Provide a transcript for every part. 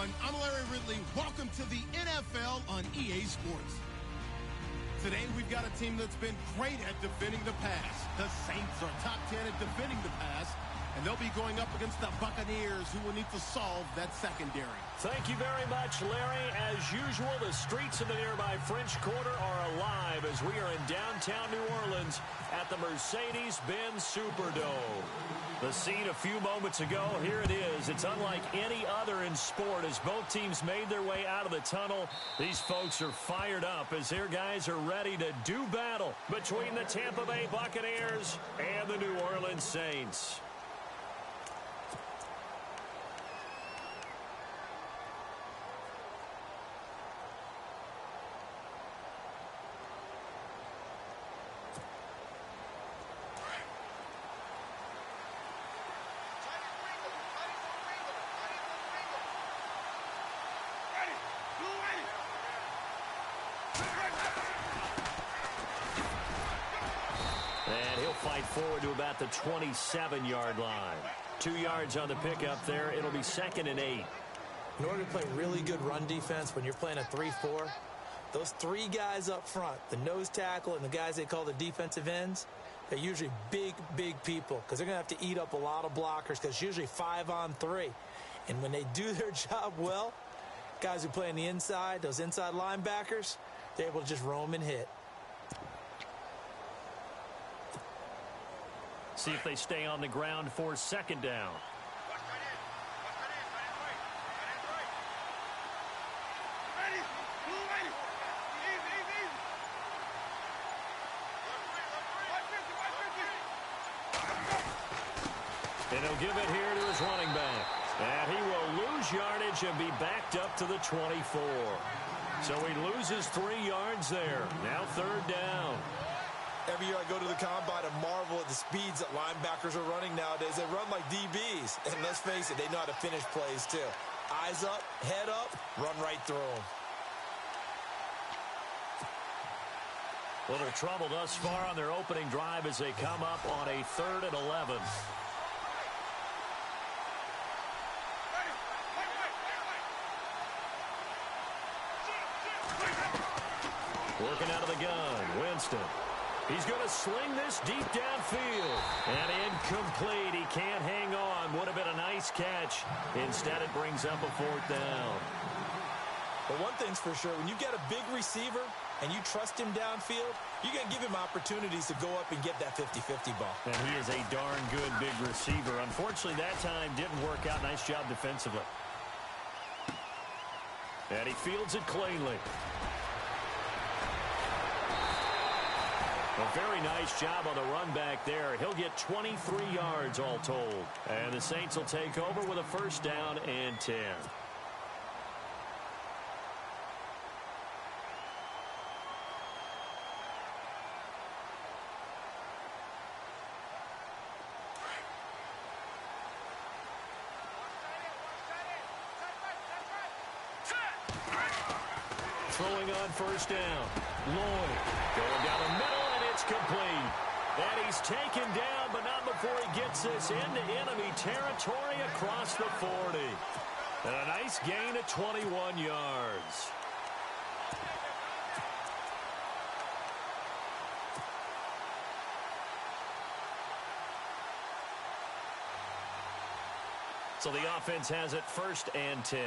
everyone. I'm Larry Ridley. Welcome to the NFL on EA Sports. Today, we've got a team that's been great at defending the pass. The Saints are top 10 at defending the pass, and they'll be going up against the Buccaneers, who will need to solve that secondary. Thank you very much, Larry. As usual, the streets of the nearby French Quarter are alive as we are in downtown New Orleans at the Mercedes-Benz Superdome. The scene a few moments ago, here it is. It's unlike any other in sport as both teams made their way out of the tunnel. These folks are fired up as their guys are ready to do battle between the Tampa Bay Buccaneers and the New Orleans Saints. And he'll fight forward to about the 27-yard line. 2 yards on the pickup there. It'll be 2nd and 8. In order to play really good run defense when you're playing a 3-4, those 3 guys up front, the nose tackle and the guys they call the defensive ends, they're usually big, big people because they're going to have to eat up a lot of blockers because it's usually 5 on 3. And when they do their job well, guys who play on the inside, those inside linebackers, they're able to just roam and hit. See if they stay on the ground for 2nd down. And he'll give it here to his running back. And he will lose yardage and be backed up to the 24. So he loses 3 yards there. Now 3rd down. Every year I go to the combine and marvel at the speeds that linebackers are running nowadays. They run like DBs. And let's face it, they know how to finish plays too. Eyes up, head up, run right through them. Little trouble thus far on their opening drive as they come up on a 3rd and 11. Working out of the gun, Winston. He's going to sling this deep downfield. And incomplete. He can't hang on. Would have been a nice catch. Instead, it brings up a 4th down. But one thing's for sure, when you get a big receiver and you trust him downfield, you're going to give him opportunities to go up and get that 50-50 ball. And he is a darn good big receiver. Unfortunately, that time didn't work out. Nice job defensively. And he fields it cleanly. A very nice job on the run back there. He'll get 23 yards all told. And the Saints will take over with a 1st down and 10. Throwing on 1st down. Lloyd going down the middle. It's complete. And he's taken down, but not before he gets this into enemy territory across the 40. And a nice gain of 21 yards. So the offense has it 1st and 10.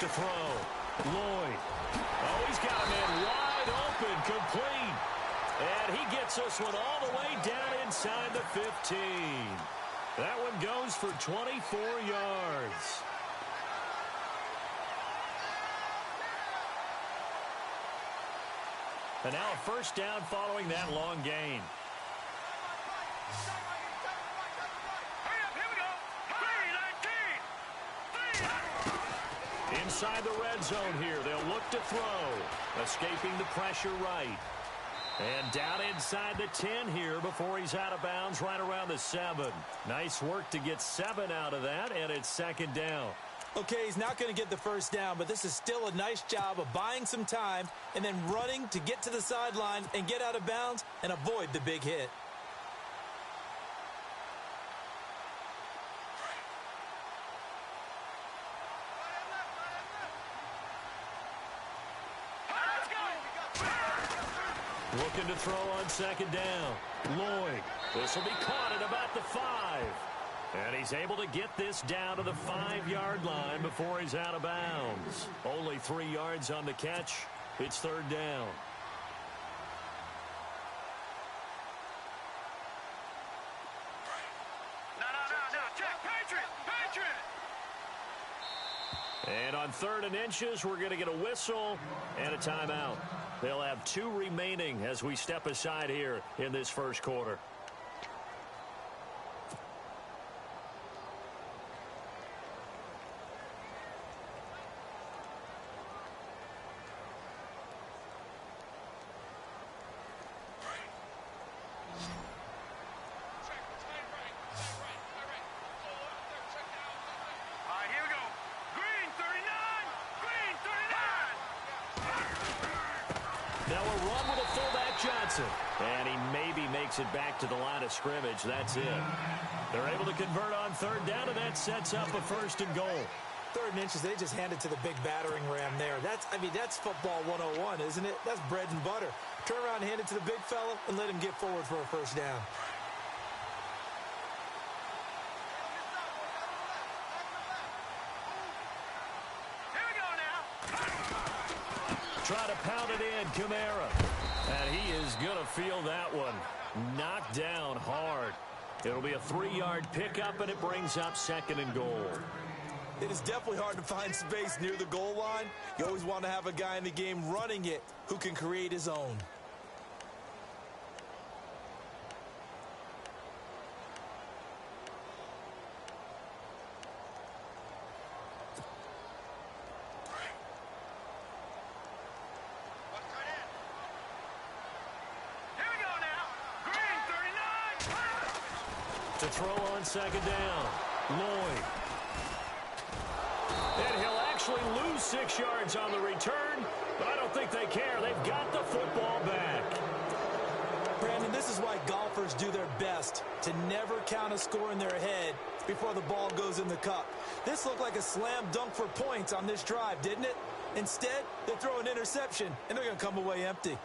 To throw. Lloyd. Oh, he's got a man wide open, complete. And he gets this one all the way down inside the 15. That one goes for 24 yards. And now a 1st down following that long gain. Inside the red zone here, they'll look to throw. Escaping the pressure right. And down inside the 10 here before he's out of bounds right around the 7. Nice work to get 7 out of that, and it's 2nd down. Okay, he's not going to get the 1st down, but this is still a nice job of buying some time and then running to get to the sideline and get out of bounds and avoid the big hit. Looking to throw on second down. Lloyd. This will be caught at about the 5. And he's able to get this down to the 5-yard line before he's out of bounds. Only 3 yards on the catch. It's third down. And on 3rd and inches, we're going to get a whistle and a timeout. They'll have 2 remaining as we step aside here in this first quarter. Now a run with a fullback Johnson. And he maybe makes it back to the line of scrimmage. That's it. They're able to convert on 3rd down, and that sets up a 1st and goal. 3rd and inches, they just hand it to the big battering ram there. That's football 101, isn't it? That's bread and butter. Turn around and hand it to the big fella and let him get forward for a 1st down. Try to pound it in, Kamara. And he is going to feel that one. Knocked down hard. It'll be a 3-yard pickup, and it brings up 2nd and goal. It is definitely hard to find space near the goal line. You always want to have a guy in the game running it who can create his own. To throw on 2nd down, Lloyd. And he'll actually lose 6 yards on the return, but I don't think they care. They've got the football back. Brandon, this is why golfers do their best to never count a score in their head before the ball goes in the cup. This looked like a slam dunk for points on this drive, didn't it? Instead, they throw an interception, and they're going to come away empty.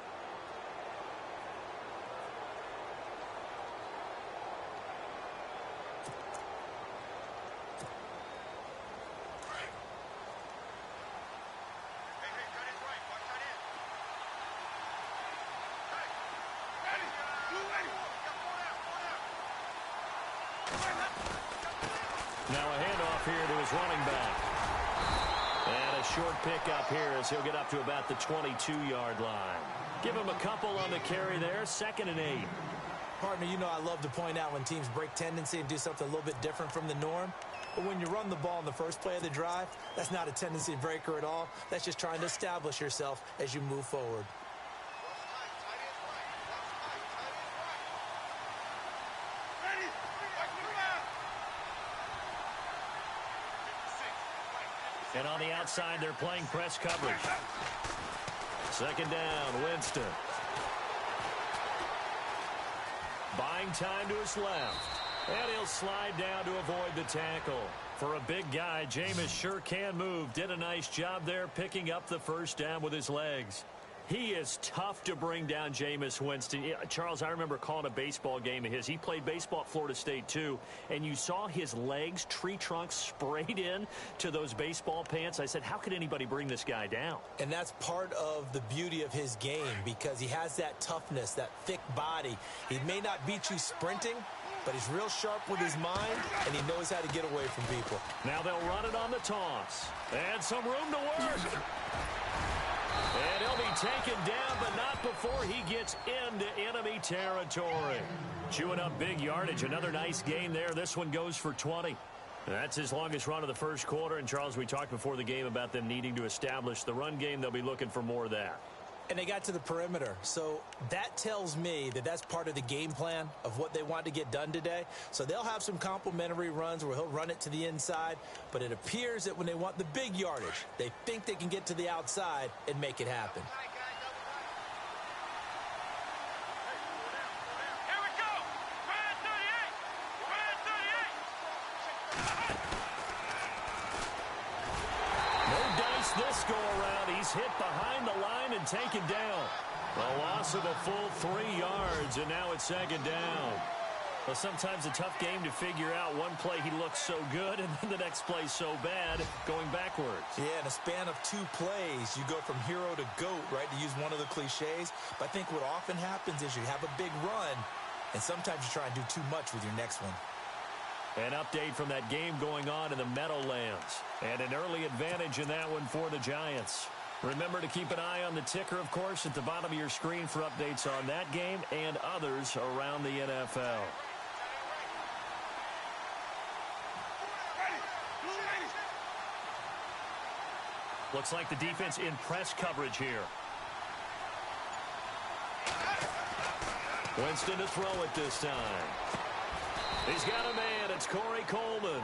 Now a handoff here to his running back. And a short pickup here as he'll get up to about the 22-yard line. Give him a couple on the carry there, 2nd and 8. Partner, you know I love to point out when teams break tendency and do something a little bit different from the norm. But when you run the ball in the first play of the drive, that's not a tendency breaker at all. That's just trying to establish yourself as you move forward. And on the outside, they're playing press coverage. 2nd down, Winston. Buying time to his left. And he'll slide down to avoid the tackle. For a big guy, Jameis sure can move. Did a nice job there picking up the 1st down with his legs. He is tough to bring down, Jameis Winston. Charles, I remember calling a baseball game of his. He played baseball at Florida State, too. And you saw his legs, tree trunks sprayed in to those baseball pants. I said, how could anybody bring this guy down? And that's part of the beauty of his game because he has that toughness, that thick body. He may not beat you sprinting, but he's real sharp with his mind, and he knows how to get away from people. Now they'll run it on the toss. And some room to work. And he'll be taken down, but not before he gets into enemy territory. Chewing up big yardage. Another nice gain there. This one goes for 20. That's his longest run of the first quarter. And, Charles, we talked before the game about them needing to establish the run game. They'll be looking for more of that. And they got to the perimeter. So that tells me that that's part of the game plan of what they want to get done today. So they'll have some complimentary runs where he'll run it to the inside. But it appears that when they want the big yardage, they think they can get to the outside and make it happen. This go around, he's hit behind the line and taken down. A loss of a full 3 yards, and now it's 2nd down. Well, sometimes a tough game to figure out. One play he looks so good, and then the next play so bad, going backwards. Yeah, in a span of 2 plays, you go from hero to GOAT, right, to use one of the cliches. But I think what often happens is you have a big run, and sometimes you try and do too much with your next one. An update from that game going on in the Meadowlands. And an early advantage in that one for the Giants. Remember to keep an eye on the ticker, of course, at the bottom of your screen for updates on that game and others around the NFL. Looks like the defense in press coverage here. Winston to throw it this time. He's got a man. It's Corey Coleman.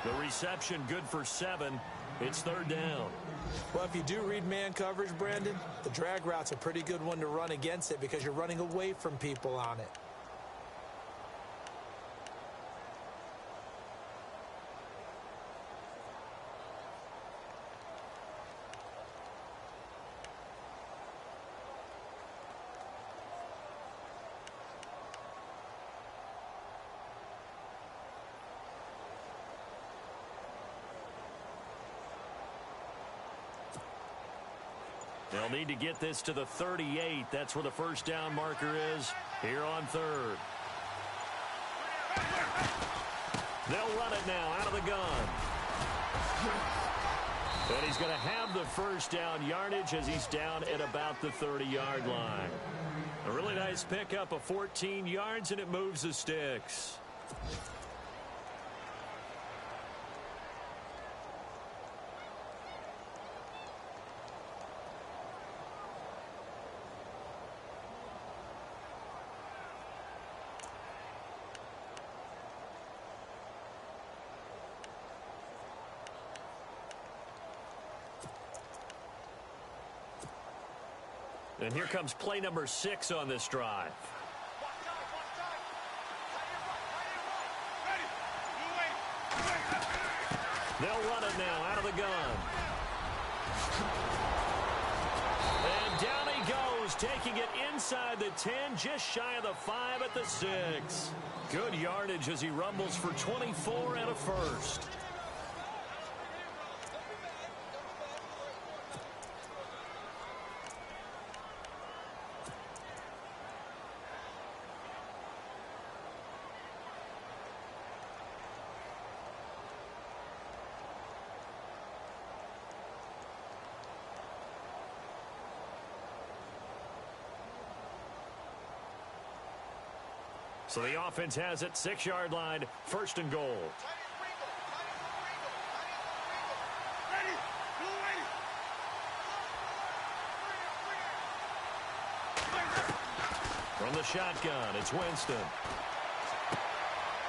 The reception good for 7. It's 3rd down. Well, if you do read man coverage, Brandon, the drag route's a pretty good one to run against it because you're running away from people on it. They'll need to get this to the 38. That's where the 1st down marker is here on 3rd. They'll run it now out of the gun. And he's going to have the 1st down yardage as he's down at about the 30-yard line. A really nice pickup of 14 yards, and it moves the sticks. And here comes play number 6 on this drive. They'll run it now out of the gun. And down he goes, taking it inside the 10, just shy of the 5 at the 6. Good yardage as he rumbles for 24 and a 1st. So the offense has it, 6-yard line, 1st and goal. From the shotgun, it's Winston.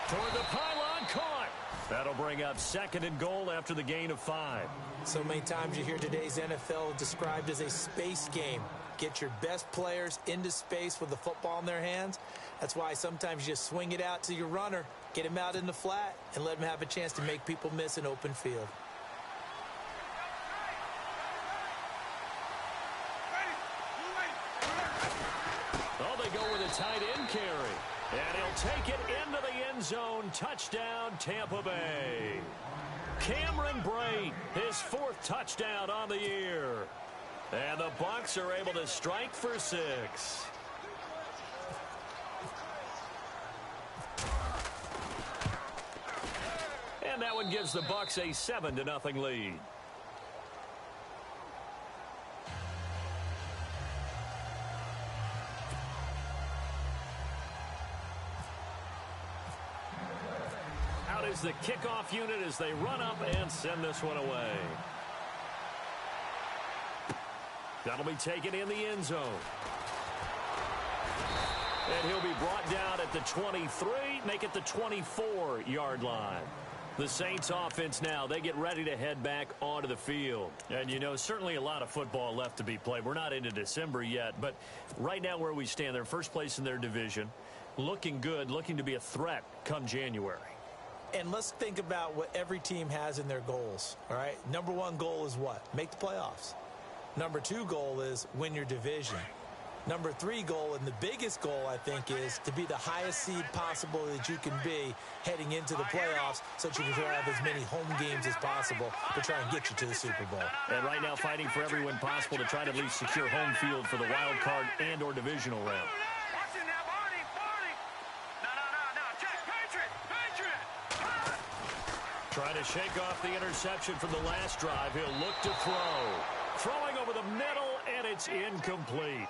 Toward the pylon, caught. That'll bring up 2nd and goal after the gain of 5. So many times you hear today's NFL described as a space game. Get your best players into space with the football in their hands. That's why sometimes you just swing it out to your runner, get him out in the flat, and let him have a chance to make people miss an open field. Oh, they go with a tight end carry. And he'll take it into the end zone. Touchdown, Tampa Bay. Cameron Brate, his 4th touchdown on the year. And the Bucs are able to strike for 6. And that one gives the Bucs a 7-0 lead. Out is the kickoff unit as they run up and send this one away. That'll be taken in the end zone. And he'll be brought down at the 23, make it the 24-yard line. The Saints offense now, they get ready to head back onto the field. And, you know, certainly a lot of football left to be played. We're not into December yet, but right now where we stand, they're first place in their division, looking good, looking to be a threat come January. And let's think about what every team has in their goals, all right? Number 1 goal is what? Make the playoffs. Number 2 goal is win your division. Number 3 goal, and the biggest goal, I think, is to be the highest seed possible that you can be heading into the playoffs so that you can have as many home games as possible to try and get you to the Super Bowl. And right now fighting for every win possible to try to at least secure home field for the wild card and or divisional round. Trying to shake off the interception from the last drive. He'll look to throw. Throwing over the middle, and it's incomplete.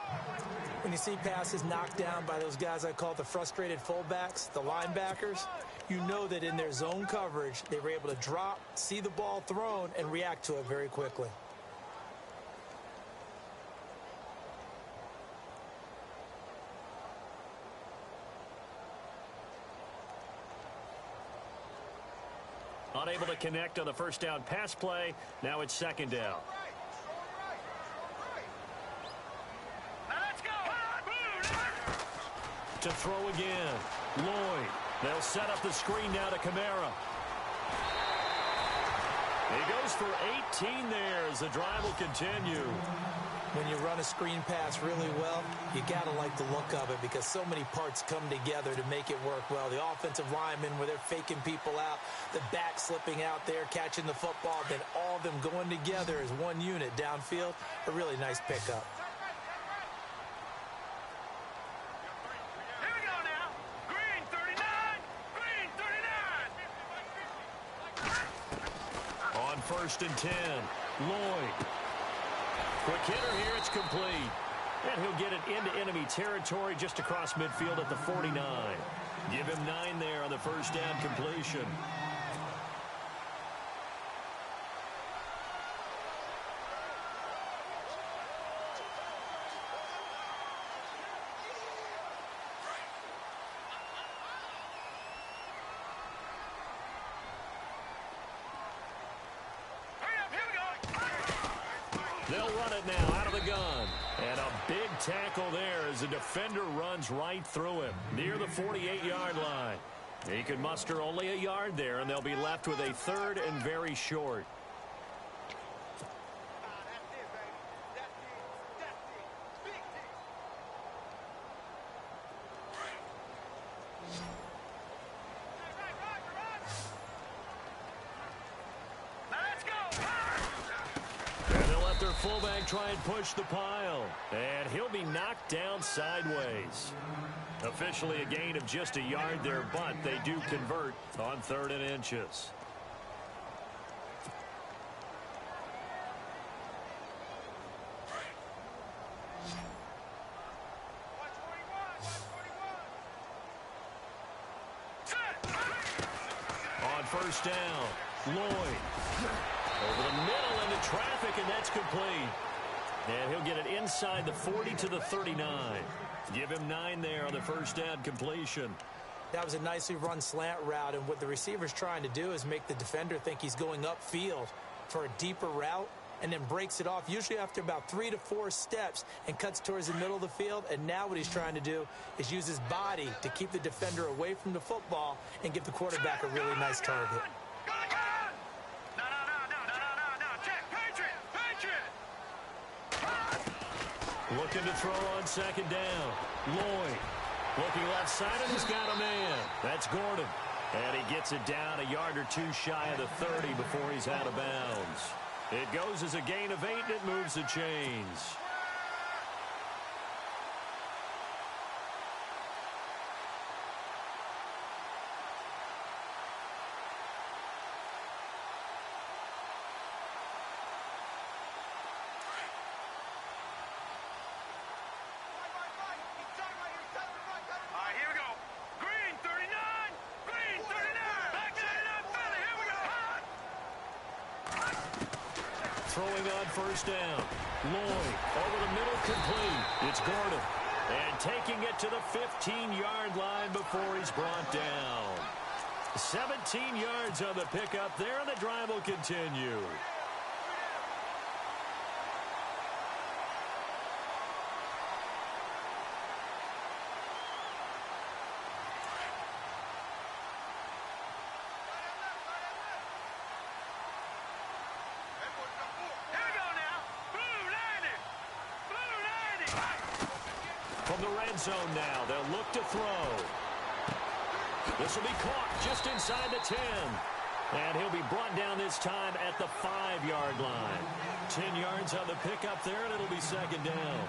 When you see passes knocked down by those guys I call the frustrated fullbacks, the linebackers, you know that in their zone coverage, they were able to drop, see the ball thrown, and react to it very quickly. Unable to connect on the first down pass play. Now it's second down. To throw again. Lloyd. They'll set up the screen now to Kamara. He goes for 18 there as the drive will continue. When you run a screen pass really well, you got to like the look of it because so many parts come together to make it work well. The offensive linemen where they're faking people out, the back slipping out there, catching the football, then all of them going together as one unit downfield. A really nice pickup. First and 10. Lloyd. Quick hitter here. It's complete. And he'll get it into enemy territory just across midfield at the 49. Give him 9 there on the first down completion. They'll run it now out of the gun. And a big tackle there as the defender runs right through him near the 48-yard line. He could muster only a yard there, and they'll be left with a third and very short. Fullback try and push the pile. And he'll be knocked down sideways. Officially a gain of just a yard there, but they do convert on 3rd and inches. On first down, Lloyd. Over the middle into traffic, and that's complete. And he'll get it inside the 40 to the 39. Give him 9 there on the first down completion. That was a nicely run slant route, and what the receiver's trying to do is make the defender think he's going upfield for a deeper route and then breaks it off, usually after about 3 to 4 steps, and cuts towards the middle of the field. And now what he's trying to do is use his body to keep the defender away from the football and give the quarterback a really nice target. Looking to throw on second down. Lloyd looking left side, and he's got a man. That's Gordon. And he gets it down a yard or 2 shy of the 30 before he's out of bounds. It goes as a gain of 8, and it moves the chains. Throwing on first down. Lloyd over the middle, complete. It's Gordon. And taking it to the 15-yard line before he's brought down. 17 yards on the pickup there, and the drive will continue. From the red zone now, they'll look to throw. This will be caught just inside the 10. And he'll be brought down this time at the 5-yard line. 10 yards on the pickup there, and it'll be second down.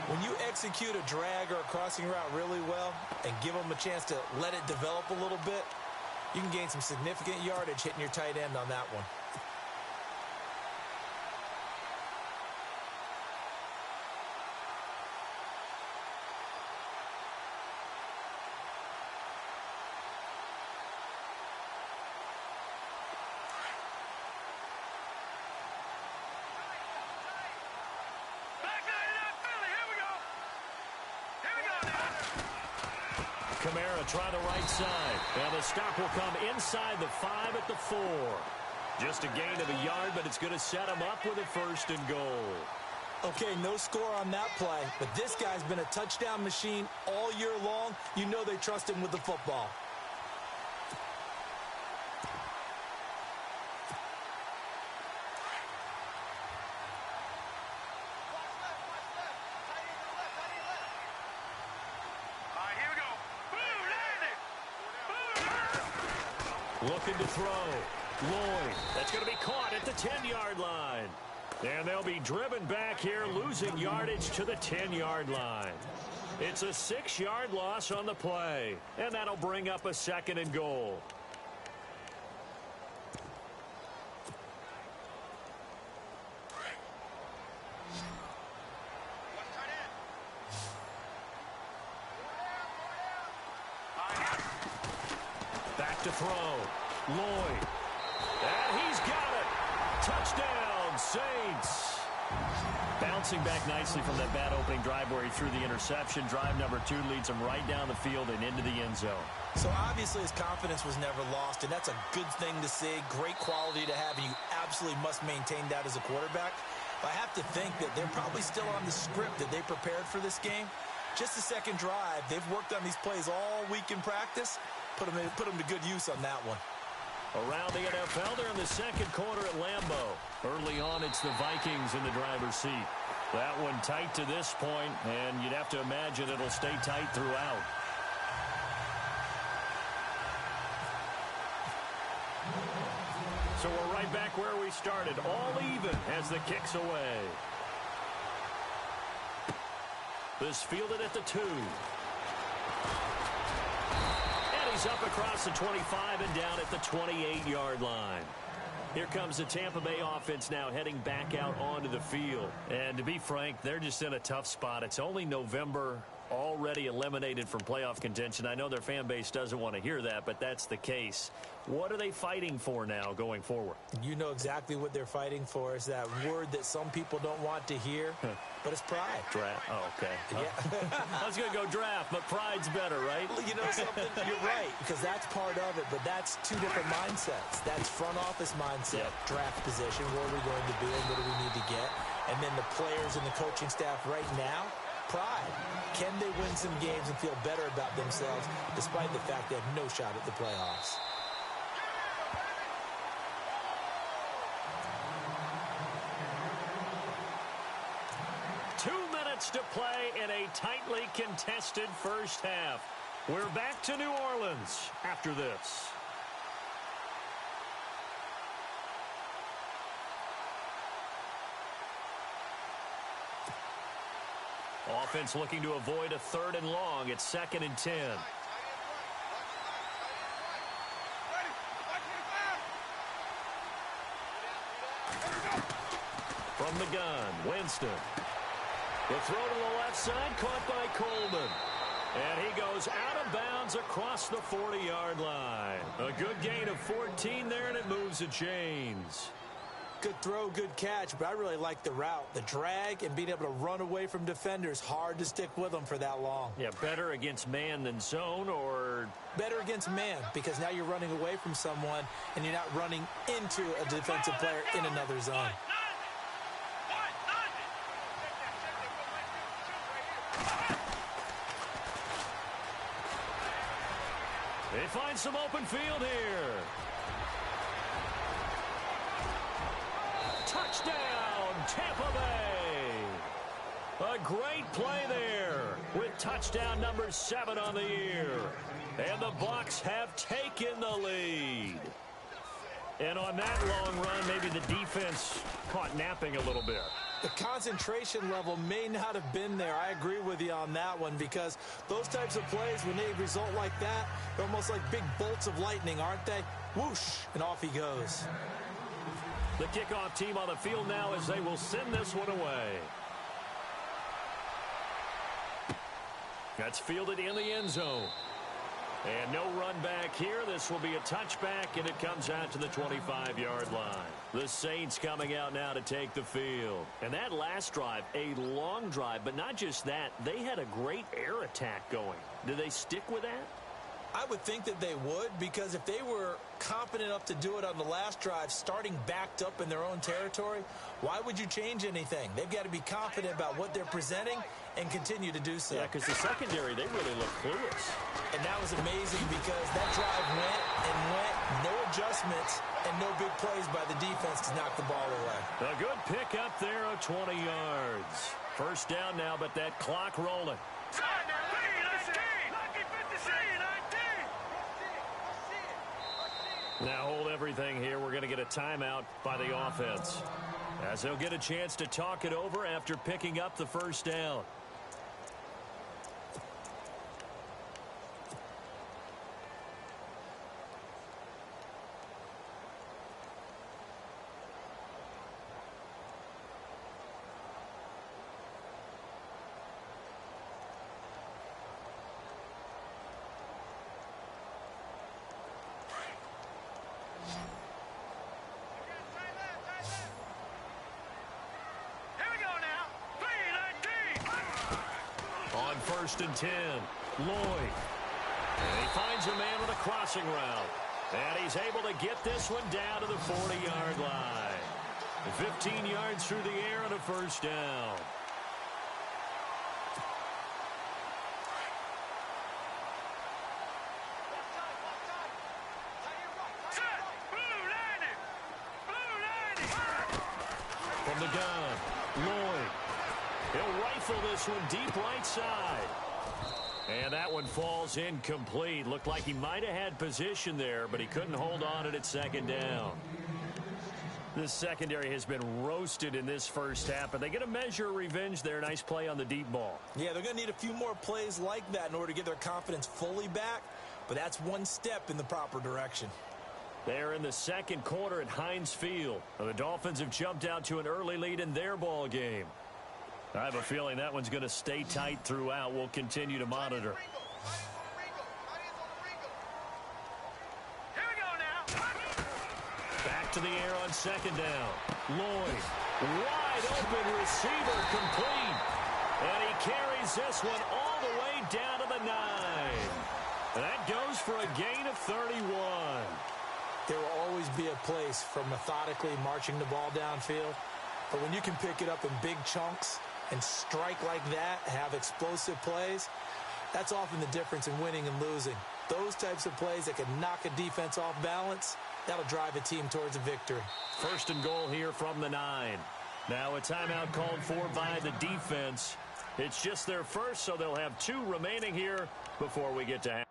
When you execute a drag or a crossing route really well and give them a chance to let it develop a little bit, you can gain some significant yardage hitting your tight end on that one. Kamara try the right side. And the stop will come inside the 5 at the 4. Just a gain of a yard, but it's going to set him up with a 1st and goal. Okay, no score on that play, but this guy's been a touchdown machine all year long. You know they trust him with the football. Looking to throw. Lloyd. That's going to be caught at the 10-yard line. And they'll be driven back here, losing yardage to the 10-yard line. It's a 6-yard loss on the play. And that'll bring up a 2nd and goal. Back to throw. Lloyd. And he's got it. Touchdown, Saints. Bouncing back nicely from that bad opening drive where he threw the interception. Drive number 2 leads him right down the field and into the end zone. So obviously his confidence was never lost, and that's a good thing to see. Great quality to have, and you absolutely must maintain that as a quarterback. But I have to think that they're probably still on the script that they prepared for this game. Just the second drive. They've worked on these plays all week in practice. Put them to good use on that one. Around the NFL, they're in the second quarter at Lambeau. Early on, it's the Vikings in the driver's seat. That one tight to this point, and you'd have to imagine it'll stay tight throughout. So we're right back where we started, all even as the kick's away. This fielded at the 2. He's up across the 25 and down at the 28-yard line. Here comes the Tampa Bay offense now heading back out onto the field. And to be frank, they're just in a tough spot. It's only November, already eliminated from playoff contention. I know their fan base doesn't want to hear that, but that's the case. What are they fighting for now going forward? You know exactly what they're fighting for. Is that word that some people don't want to hear, but it's pride. Draft. Oh, okay. Yeah. I was going to go draft, but pride's better, right? You know something? You're right, because that's part of it, but that's 2 different mindsets. That's front office mindset, draft position, where are we going to be and what do we need to get? And then the players and the coaching staff right now, pride. Can they win some games and feel better about themselves despite the fact they have no shot at the playoffs? To play in a tightly contested first half. We're back to New Orleans after this. Offense looking to avoid a 3rd and long. It's 2nd and 10. From the gun, Winston. The throw to the left side, caught by Coleman. And he goes out of bounds across the 40-yard line. A good gain of 14 there, and it moves the chains. Good throw, good catch, but I really like the route. The drag and being able to run away from defenders, hard to stick with them for that long. Yeah, better against man than zone, or? Better against man, because now you're running away from someone, and you're not running into a defensive player in another zone. They find some open field here. Touchdown, Tampa Bay. A great play there with touchdown number 7 on the year. And the Bucs have taken the lead. And on that long run, maybe the defense caught napping a little bit. The concentration level may not have been there. I agree with you on that one because those types of plays, when they result like that, they're almost like big bolts of lightning, aren't they? Whoosh, and off he goes. The kickoff team on the field now as they will send this one away. That's fielded in the end zone. And no run back here. This will be a touchback, and it comes out to the 25-yard line. The Saints coming out now to take the field. And that last drive, a long drive, but not just that. They had a great air attack going. Do they stick with that? I would think that they would, because if they were confident enough to do it on the last drive, starting backed up in their own territory, why would you change anything? They've got to be confident about what they're presenting and continue to do so. Yeah, because the secondary, they really look clueless. And that was amazing because that drive went and went, no adjustments, and no big plays by the defense to knock the ball away. A good pick up there of 20 yards. First down now, but that clock rolling. Now hold everything here. We're going to get a timeout by the offense, as they'll get a chance to talk it over after picking up the first down. First and 10, Lloyd. And he finds a man with a crossing route. And he's able to get this one down to the 40-yard line. 15 yards through the air and a first down. From the gun, Lloyd. He'll rifle this one deep right side. And that one falls incomplete. Looked like he might have had position there, but he couldn't hold on at second down. This secondary has been roasted in this first half, but they get a measure of revenge there. Nice play on the deep ball. Yeah, they're going to need a few more plays like that in order to get their confidence fully back, but that's one step in the proper direction. They're in the second quarter at Heinz Field. The Dolphins have jumped out to an early lead in their ball game. I have a feeling that one's going to stay tight throughout. We'll continue to monitor. Here we go now. Back to the air on second down. Lloyd, wide open receiver, complete. And he carries this one all the way down to the 9. And that goes for a gain of 31. There will always be a place for methodically marching the ball downfield. But when you can pick it up in big chunks and strike like that, have explosive plays, that's often the difference in winning and losing. Those types of plays that can knock a defense off balance, that'll drive a team towards a victory. First and goal here from the 9. Now a timeout called for by the defense. It's just their first, so they'll have 2 remaining here before we get to half.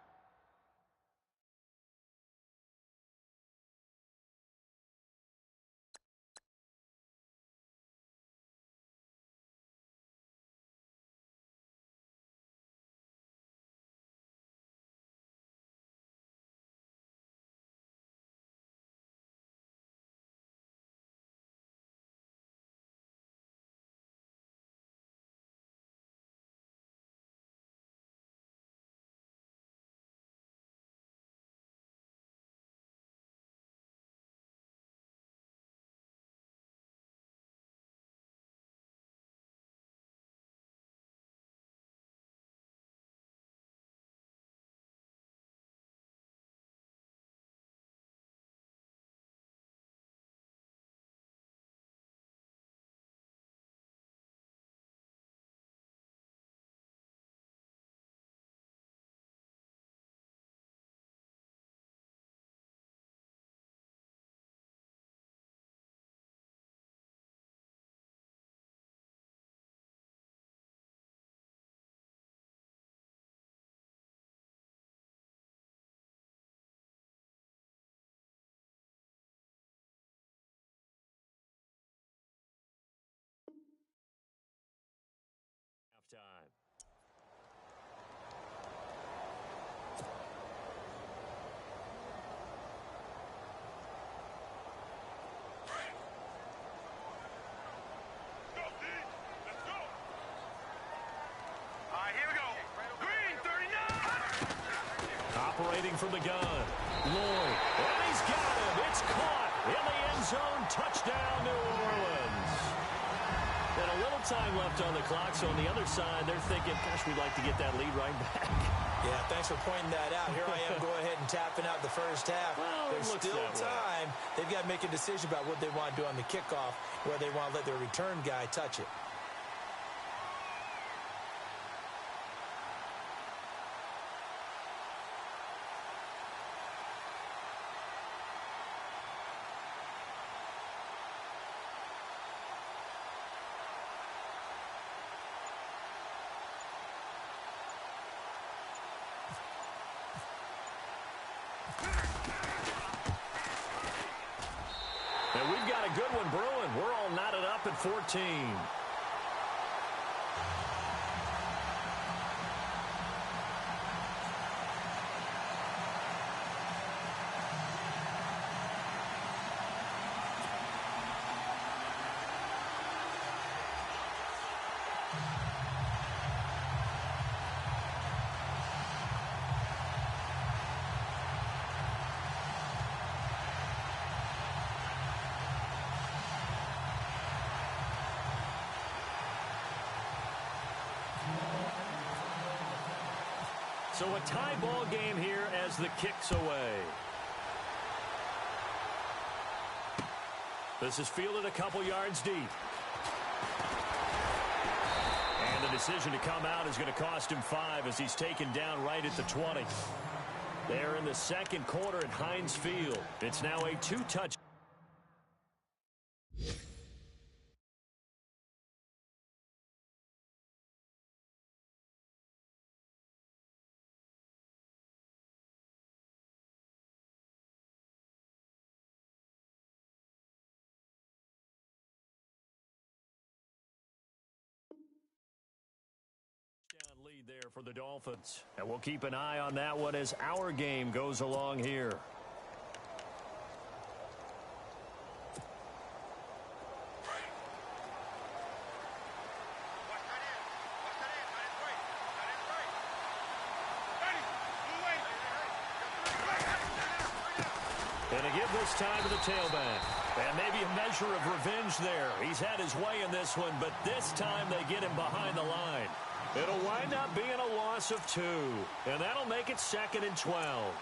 operating from the gun. Lloyd, and he's got him. It's caught in the end zone. Touchdown, New Orleans. And a little time left on the clock, so on the other side, they're thinking, gosh, we'd like to get that lead right back. Yeah, thanks for pointing that out. Here I am, go ahead and tapping out the first half. Well, there's still time. They've got to make a decision about what they want to do on the kickoff, where they want to let their return guy touch it. And we've got a good one brewing. We're all knotted up at 14. So a tie ball game here as the kick's away. This is fielded a couple yards deep. And the decision to come out is going to cost him 5 as he's taken down right at the 20. They're in the second quarter at Heinz Field. It's now a 2-touch. Lead there for the Dolphins. And we'll keep an eye on that one as our game goes along here. And to give this time to the tailback. And maybe a measure of revenge there. He's had his way in this one, but this time they get him behind the line. It'll wind up being a loss of 2. And that'll make it 2nd and 12.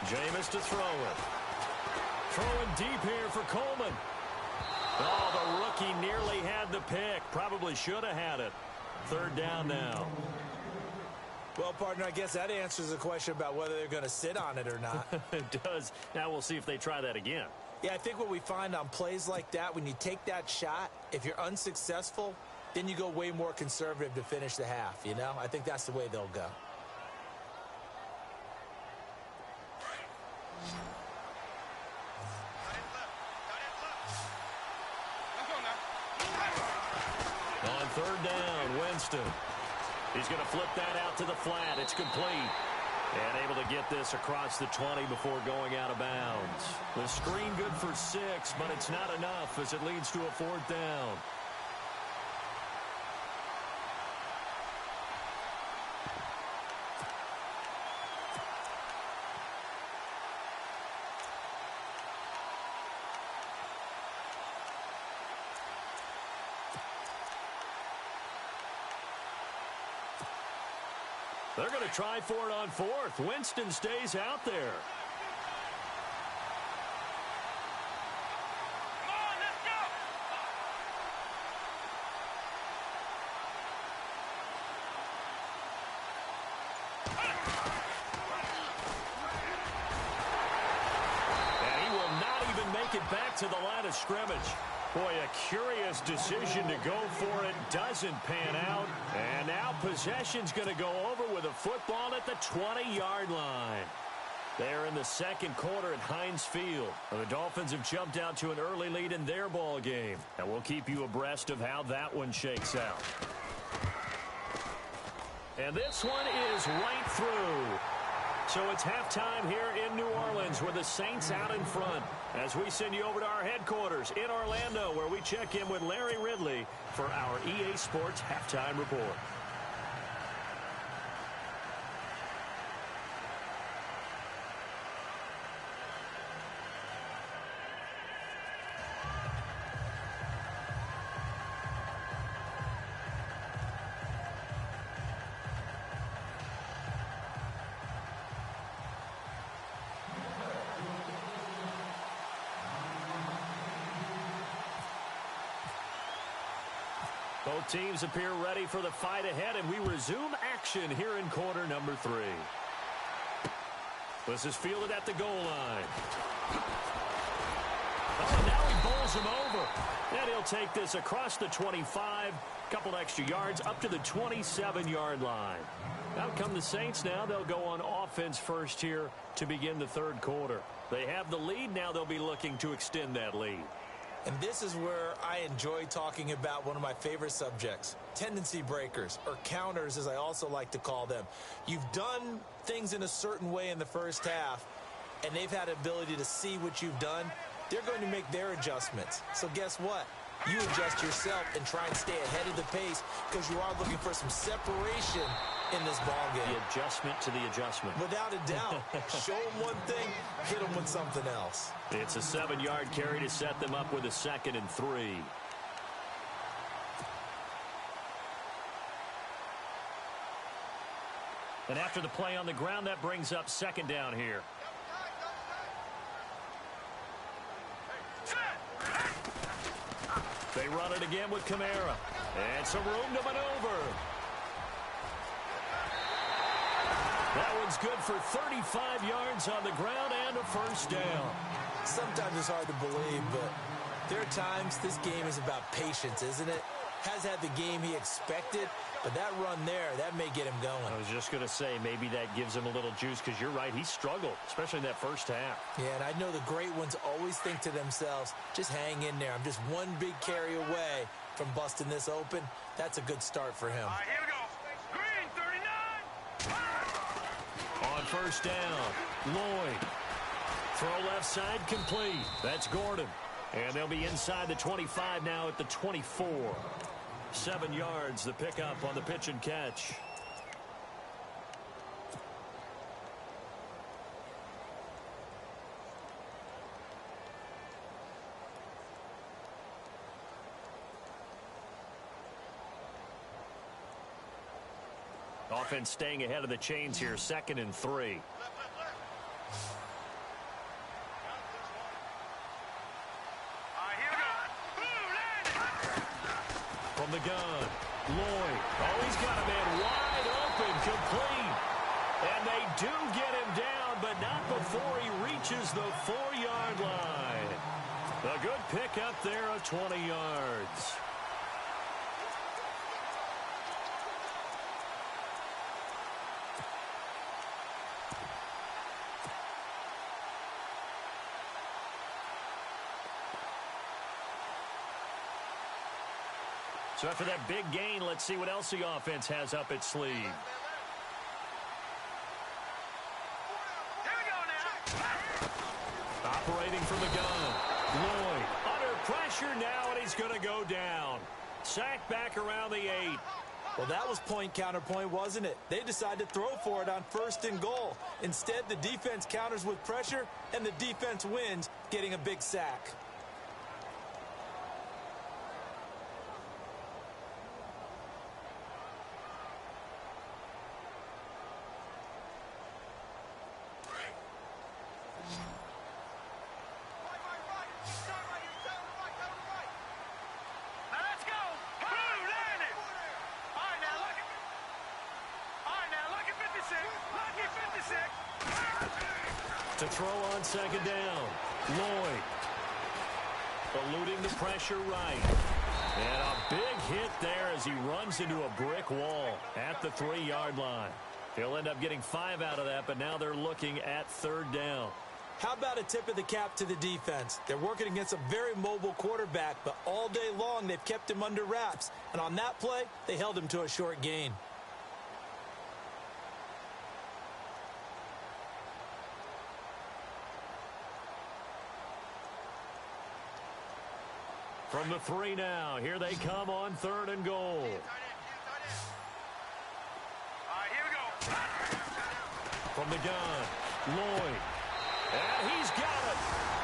Jameis to throw it. Throwing deep here for Coleman. Oh, the rookie nearly had the pick. Probably should have had it. 3rd down now. Well, partner, I guess that answers the question about whether they're going to sit on it or not. It does. Now we'll see if they try that again. Yeah, I think what we find on plays like that, when you take that shot, if you're unsuccessful, then you go way more conservative to finish the half, you know? I think that's the way they'll go. On 3rd down, Winston. He's going to flip that out to the flat. It's complete. And able to get this across the 20 before going out of bounds. The screen good for 6, but it's not enough as it leads to a 4th down. They're going to try for it on 4th. Winston stays out there. Come on, let's go! And he will not even make it back to the line of scrimmage. Boy, a curious decision to go for it. Doesn't pan out. And now possession's going to go over with a football at the 20-yard line. They're in the second quarter at Heinz Field. The Dolphins have jumped out to an early lead in their ball game. And we'll keep you abreast of how that one shakes out. And this one is right through. So it's halftime here in New Orleans with the Saints out in front as we send you over to our headquarters in Orlando where we check in with Larry Ridley for our EA Sports Halftime Report. Both teams appear ready for the fight ahead, and we resume action here in quarter number 3. This is fielded at the goal line. Oh, now he bowls him over. And he'll take this across the 25, couple extra yards, up to the 27-yard line. Out come the Saints now. They'll go on offense first here to begin the third quarter. They have the lead. Now they'll be looking to extend that lead. And this is where I enjoy talking about one of my favorite subjects, tendency breakers, or counters as I also like to call them. You've done things in a certain way in the first half, and they've had ability to see what you've done. They're going to make their adjustments. So guess what? You adjust yourself and try and stay ahead of the pace because you are looking for some separation in this ball game. The adjustment to the adjustment. Without a doubt. Show them one thing, hit them with something else. It's a 7-yard carry to set them up with a 2nd and 3. And after the play on the ground, that brings up 2nd down here. They run it again with Kamara. And some room to maneuver. That one's good for 35 yards on the ground and a 1st down. Sometimes it's hard to believe, but there are times this game is about patience, isn't it? Has had the game he expected, but that run there, that may get him going. I was just going to say, maybe that gives him a little juice because you're right, he struggled, especially in that first half. Yeah, and I know the great ones always think to themselves, just hang in there. I'm just one big carry away from busting this open. That's a good start for him. All right, here we go. Green, 39. On 1st down, Lloyd. Throw left side complete. That's Gordon. And they'll be inside the 25 now at the 24. 7 yards, the pickup on the pitch and catch. Offense staying ahead of the chains here, 2nd and 3. From the gun, Lloyd. Oh, he's got a man wide open, complete. And they do get him down, but not before he reaches the 4-yard line. A good pickup there of 20 yards. So after that big gain, let's see what else the offense has up its sleeve. Here we go now. Operating from the gun. Lloyd under pressure now, and he's going to go down. Sacked back around the 8. Well, that was point counterpoint, wasn't it? They decided to throw for it on 1st and goal. Instead, the defense counters with pressure, and the defense wins, getting a big sack. To throw on 2nd down, Lloyd. Eluding the pressure right. And a big hit there as he runs into a brick wall at the 3-yard line. He'll end up getting 5 out of that, but now they're looking at 3rd down. How about a tip of the cap to the defense? They're working against a very mobile quarterback, but all day long they've kept him under wraps. And on that play, they held him to a short gain. From the 3 now, here they come on 3rd and goal. All right, here we go. From the gun, Lloyd. And he's got it.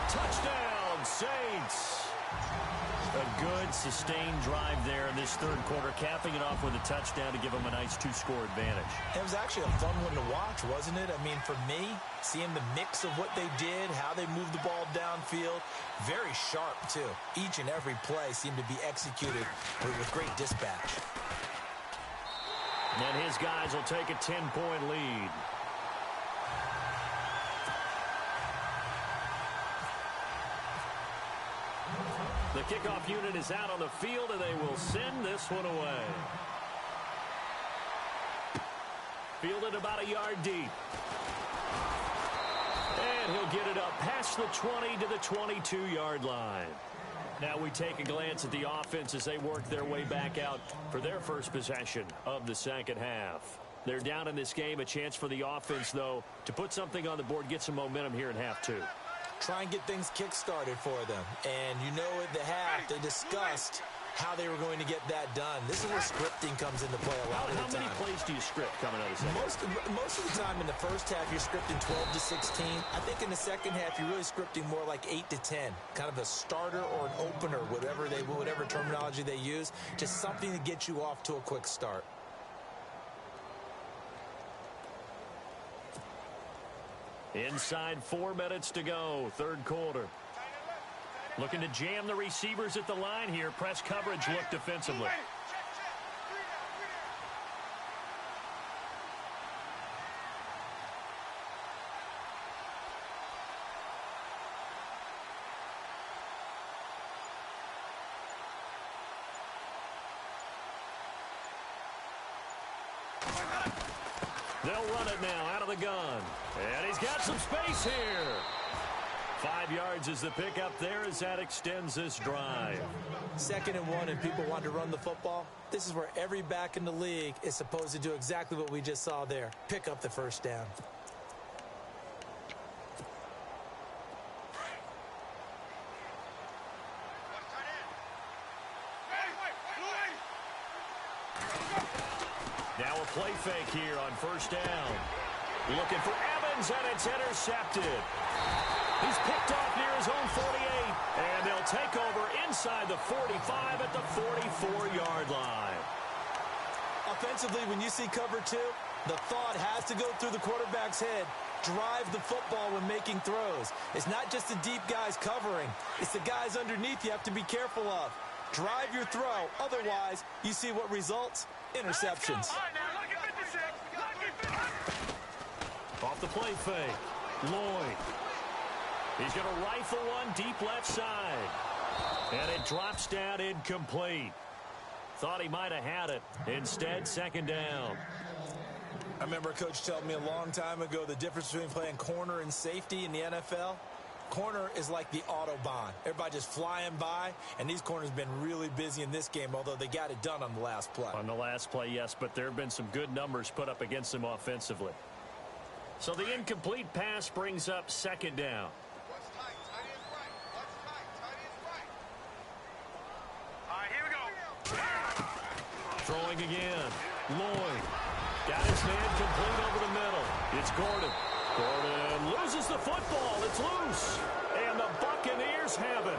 Touchdown, Saints. A good, sustained drive there in this 3rd quarter, capping it off with a touchdown to give them a nice 2-score advantage. It was actually a fun one to watch, wasn't it? I mean, for me, seeing the mix of what they did, how they moved the ball downfield, very sharp, too. Each and every play seemed to be executed with great dispatch. And his guys will take a 10-point lead. The kickoff unit is out on the field, and they will send this one away. Fielded about a yard deep. And he'll get it up past the 20 to the 22-yard line. Now we take a glance at the offense as they work their way back out for their first possession of the second half. They're down in this game. A chance for the offense, though, to put something on the board, get some momentum here in half 2. Try and get things kick-started for them. And you know at the half, they discussed how they were going to get that done. This is where scripting comes into play a lot of the time. How many plays do you script coming out of the second? Most of the time in the first half, you're scripting 12 to 16. I think in the second half, you're really scripting more like 8 to 10. Kind of a starter or an opener, whatever terminology they use. Just something to get you off to a quick start. Inside 4 minutes to go, 3rd quarter. Looking to jam the receivers at the line here. Press coverage look defensively. They'll run it now out of the gun. And he's got some space here. 5 yards is the pickup there as that extends this drive. 2nd and 1 and people want to run the football. This is where every back in the league is supposed to do exactly what we just saw there. Pick up the first down. Now a play fake here on 1st down. Looking for Evans, and it's intercepted. He's picked off near his own 48, and they'll take over inside the 45 at the 44-yard line. Offensively, when you see cover 2, the thought has to go through the quarterback's head. Drive the football when making throws. It's not just the deep guys covering. It's the guys underneath you have to be careful of. Drive your throw. Otherwise, you see what results? Interceptions. Off the play fake, Lloyd. He's going to rifle one deep left side. And it drops down incomplete. Thought he might have had it. Instead, 2nd down. I remember a coach telling me a long time ago the difference between playing corner and safety in the NFL. Corner is like the Autobahn. Everybody just flying by, and these corners have been really busy in this game, although they got it done on the last play. On the last play, yes, but there have been some good numbers put up against them offensively. So the incomplete pass brings up 2nd down. What's tight? Tight is right. What's tight? Tight is right. All right, here we go. Throwing again. Lloyd. Got his man complete over the middle. It's Gordon. Gordon loses the football. It's loose. And the Buccaneers have it.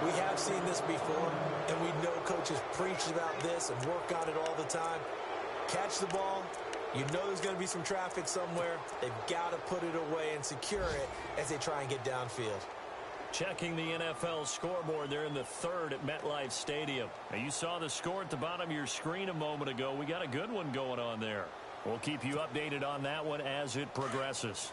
We have seen this before, and we know coaches preach about this and work on it all the time. Catch the ball. You know there's going to be some traffic somewhere. They've got to put it away and secure it as they try and get downfield. Checking the NFL scoreboard, they're in the 3rd at MetLife Stadium. Now, you saw the score at the bottom of your screen a moment ago. We got a good one going on there. We'll keep you updated on that one as it progresses.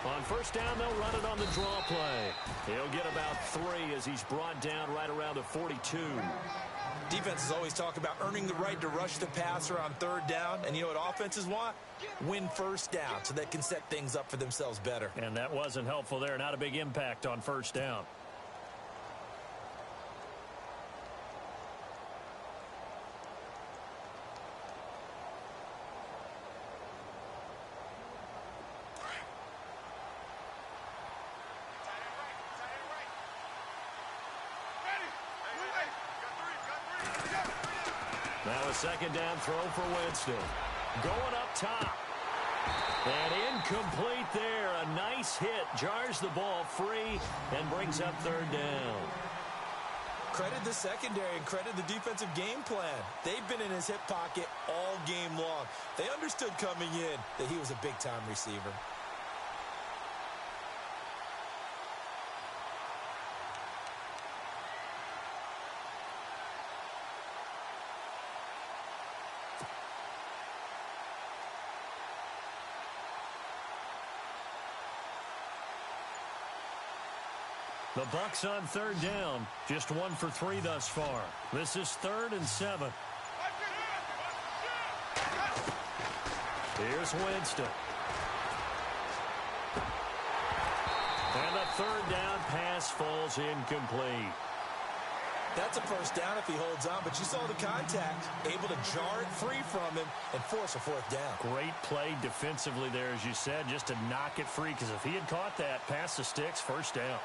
On 1st down, they'll run it on the draw play. He'll get about 3 as he's brought down right around the 42. Defenses always talk about earning the right to rush the passer on 3rd down. And you know what offenses want? Win 1st down so they can set things up for themselves better. And that wasn't helpful there. Not a big impact on 1st down. Now a second down throw for Winston. Going up top. And incomplete there. A nice hit. Jars the ball free and brings up third down. Credit the secondary and credit the defensive game plan. They've been in his hip pocket all game long. They understood coming in that he was a big-time receiver. The Bucs on third down. Just 1 for 3 thus far. This is 3rd and 7. Here's Winston. And the third down pass falls incomplete. That's a first down if he holds on, but you saw the contact. Able to jar it free from him and force a fourth down. Great play defensively there, as you said, just to knock it free, because if he had caught that, past the sticks, first down.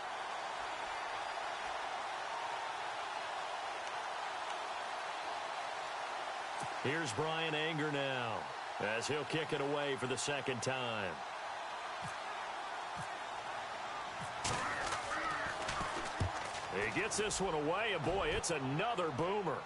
Here's Brian Anger now, as he'll kick it away for the second time. He gets this one away, and boy, it's another boomer.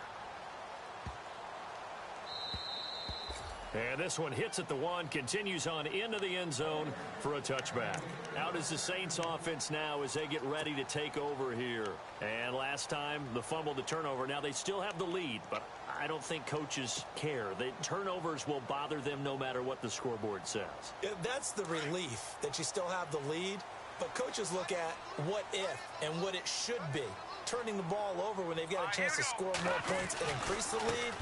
And this one hits at the 1, continues on into the end zone for a touchback. Out is the Saints offense now as they get ready to take over here. And last time, the fumble, the turnover. Now they still have the lead, but I don't think coaches care. The turnovers will bother them no matter what the scoreboard says. Yeah, that's the relief that you still have the lead. But coaches look at what if and what it should be. Turning the ball over when they've got a chance to score more points and increase the lead,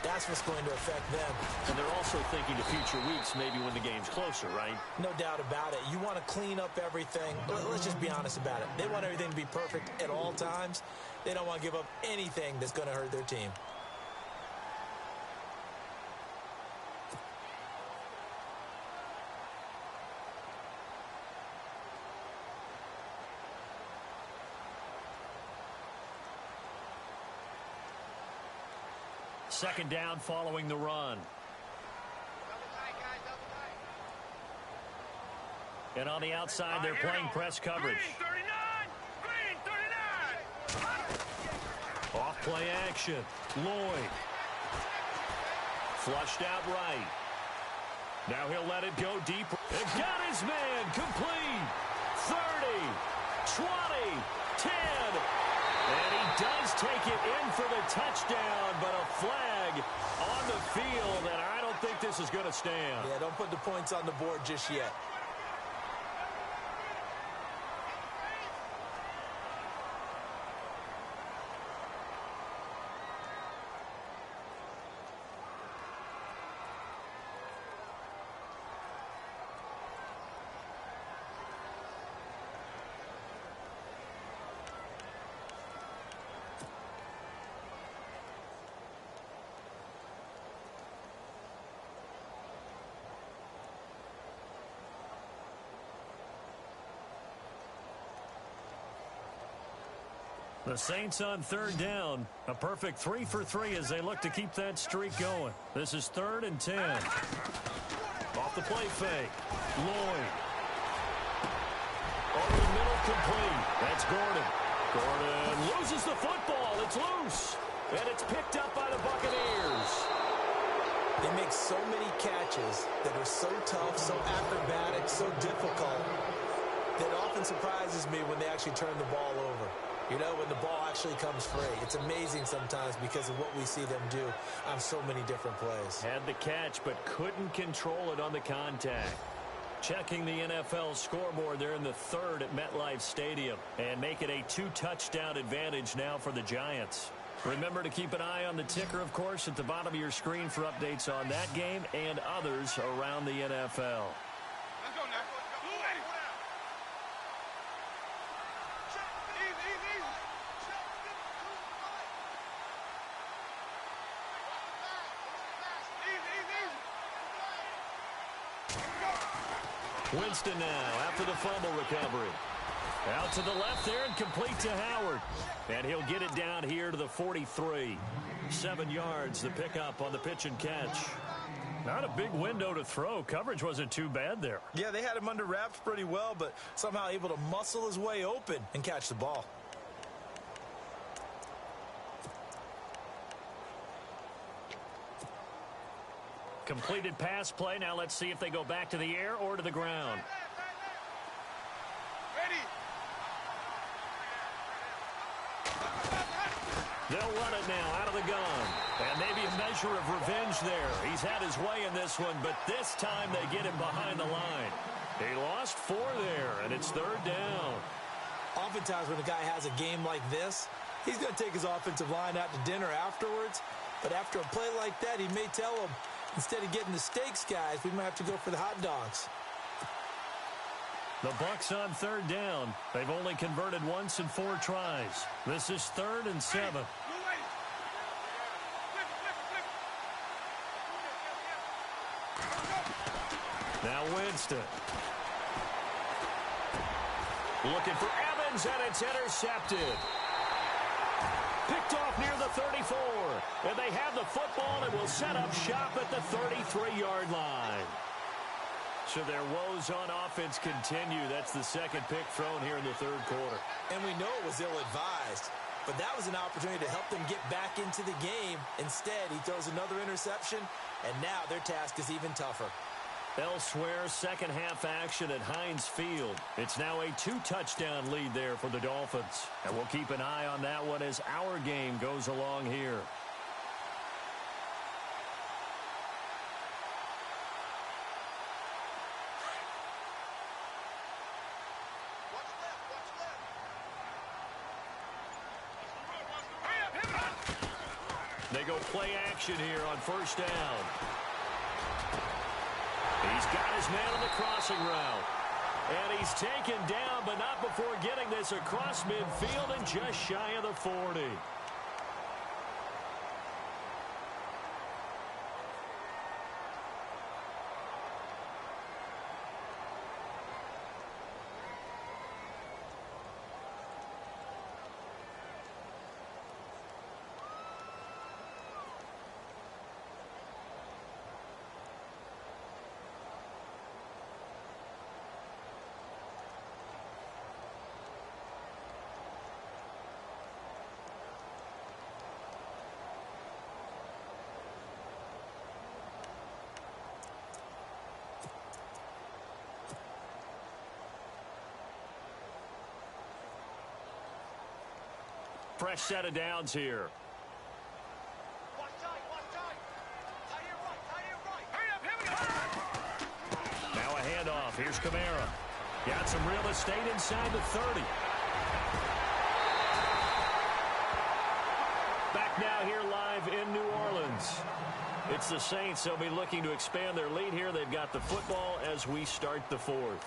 that's what's going to affect them. And they're also thinking to future weeks, maybe when the game's closer, right? No doubt about it. You want to clean up everything. Let's just be honest about it. They want everything to be perfect at all times. They don't want to give up anything that's going to hurt their team. Second down following the run. And on the outside, they're playing press coverage. Green 39. Off play action. Lloyd. Flushed out right. Now he'll let it go deep. And got his man. Complete. 30. 20. 10. And he does take it in for the touchdown, but a flag on the field, and I don't think this is going to stand. Yeah, don't put the points on the board just yet. The Saints on third down. A perfect 3 for 3 as they look to keep that streak going. This is 3rd and 10. Off the play fake. Lloyd. Over the middle, complete. That's Gordon. Gordon loses the football. It's loose. And it's picked up by the Buccaneers. They make so many catches that are so tough, so acrobatic, so difficult, that often surprises me when they actually turn the ball over. You know, when the ball actually comes free. It's amazing sometimes because of what we see them do on so many different plays. Had the catch, but couldn't control it on the contact. Checking the NFL scoreboard, they're in the 3rd at MetLife Stadium and make it a 2-touchdown advantage now for the Giants. Remember to keep an eye on the ticker, of course, at the bottom of your screen for updates on that game and others around the NFL. Let's go now. Winston now after the fumble recovery. Out to the left there and complete to Howard. And he'll get it down here to the 43. 7 yards the pickup on the pitch and catch. Not a big window to throw. Coverage wasn't too bad there. Yeah, they had him under wraps pretty well, but somehow able to muscle his way open and catch the ball. Completed pass play. Now let's see if they go back to the air or to the ground. Ready. They'll run it now out of the gun. And maybe a measure of revenge there. He's had his way in this one, but this time they get him behind the line. He lost 4 there, and it's 3rd down. Oftentimes when a guy has a game like this, he's going to take his offensive line out to dinner afterwards. But after a play like that, he may tell them, instead of getting the steaks, guys, we might have to go for the hot dogs. The Bucs on 3rd down. They've only converted once in 4 tries. This is 3rd and 7. Now Winston. Looking for Evans, and it's intercepted. Picked off near the 34. And they have the football and will set up shop at the 33-yard line. So their woes on offense continue. That's the 2nd pick thrown here in the 3rd quarter. And we know it was ill-advised, but that was an opportunity to help them get back into the game. Instead, he throws another interception, and now their task is even tougher. Elsewhere, second half action at Heinz Field. It's now a 2-touchdown lead there for the Dolphins. And we'll keep an eye on that one as our game goes along here. They go play action here on 1st down. He's got his man on the crossing route. And he's taken down, but not before getting this across midfield and just shy of the 40. Fresh set of downs here. Watch tight, watch tight. Tight here right. Hurry up, here we go. Now a handoff. Here's Kamara. Got some real estate inside the 30. Back now here live in New Orleans. It's the Saints. They'll be looking to expand their lead here. They've got the football as we start the 4th.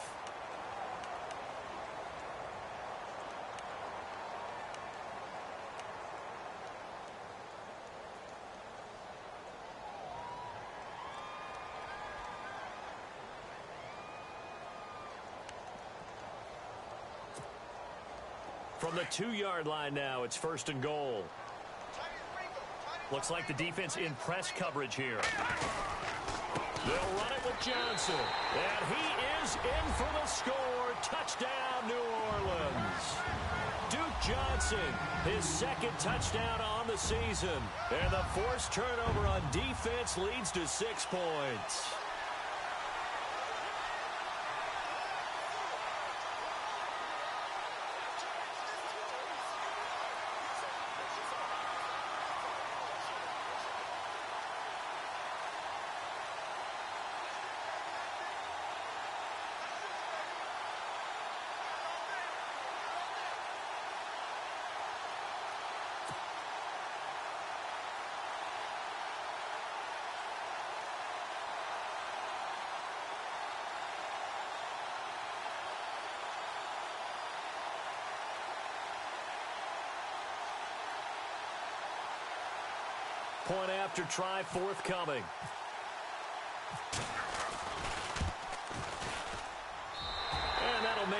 From the 2-yard line now, it's 1st and goal. Looks like the defense in press coverage here. They'll run it with Johnson. And he is in for the score. Touchdown, New Orleans. Duke Johnson, his 2nd touchdown on the season. And the forced turnover on defense leads to 6 points. Point after try forthcoming. And that'll make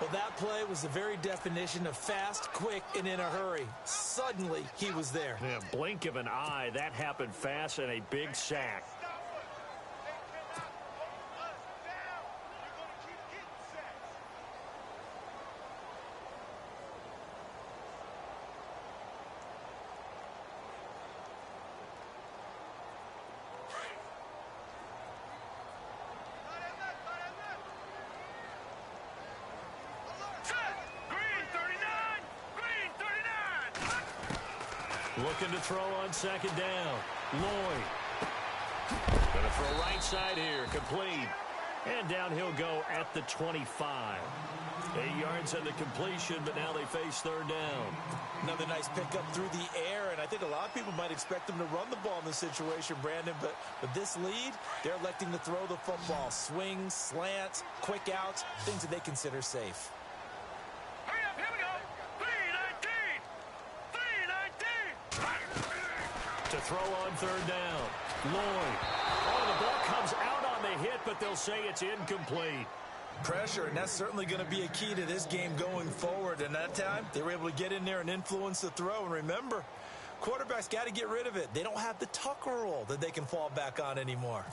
Well, that play was the very definition of fast, quick, and in a hurry. Suddenly, he was there. Yeah, blink of an eye, that happened fast and a big sack. Looking to throw on second down. Lloyd. Going to throw right side here. Complete. And down he'll go at the 25. 8 yards on the completion, but now they face third down. Another nice pickup through the air, and I think a lot of people might expect them to run the ball in this situation, Brandon, but with this lead, they're electing to throw the football. Swings, slants, quick outs, things that they consider safe. Hurry up, here we go. 3-19. 3-19. To throw on third down. Lloyd. Oh, the ball comes out on the hit, but they'll say it's incomplete. Pressure, and that's certainly going to be a key to this game going forward. And that time, they were able to get in there and influence the throw. And remember, quarterbacks got to get rid of it. They don't have the tucker roll that they can fall back on anymore.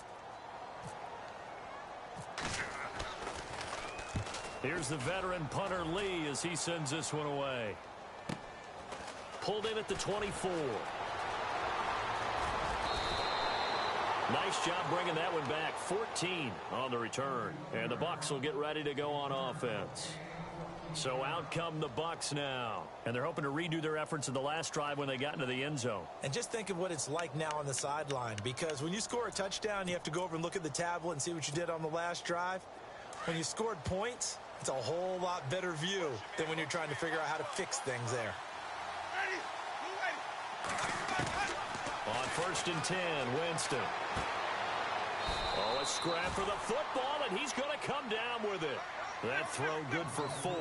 Here's the veteran punter Lee as he sends this one away. Pulled in at the 24. Nice job bringing that one back. 14 on the return. And the Bucs will get ready to go on offense. So out come the Bucs now. And they're hoping to redo their efforts in the last drive when they got into the end zone. And just think of what it's like now on the sideline. Because when you score a touchdown, you have to go over and look at the tablet and see what you did on the last drive. When you scored points, it's a whole lot better view than when you're trying to figure out how to fix things there. On 1st and 10, Winston. Oh, a scrap for the football, and he's going to come down with it. That throw good for 4.